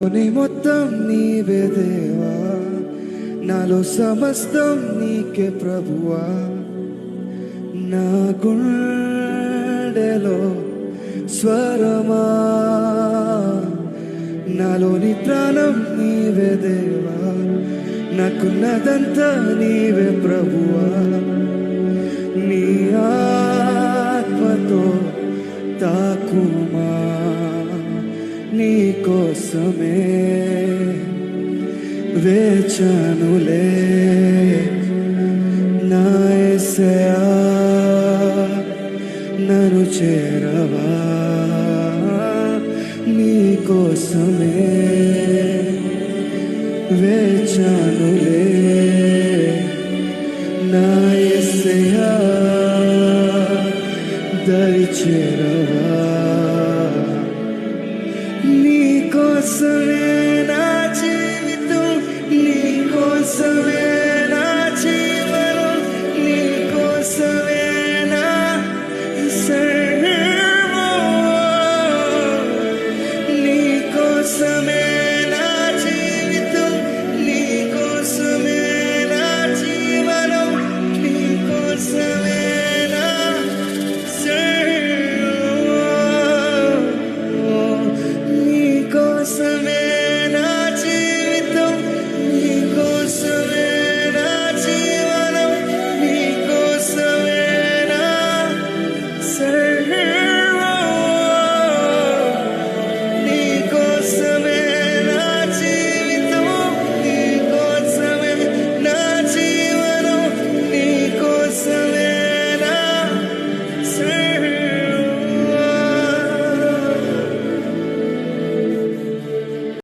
నీ మొత్తం నీవే దేవా, నాలో సమస్తం నీకే ప్రభువా. నా గుండెలో స్వరమా, నాలోని ప్రాణం నీవే దేవా, నాకున్నదంతా నీవే ప్రభువా. నీ ఆత్మతో తాకుమా, నీ కోసమే వేచానులే నా యేసయ్యా, నన్ను చేరవా. నీ కోసమే వేచానులే నా యేసయ్యా, దరి చేరవా.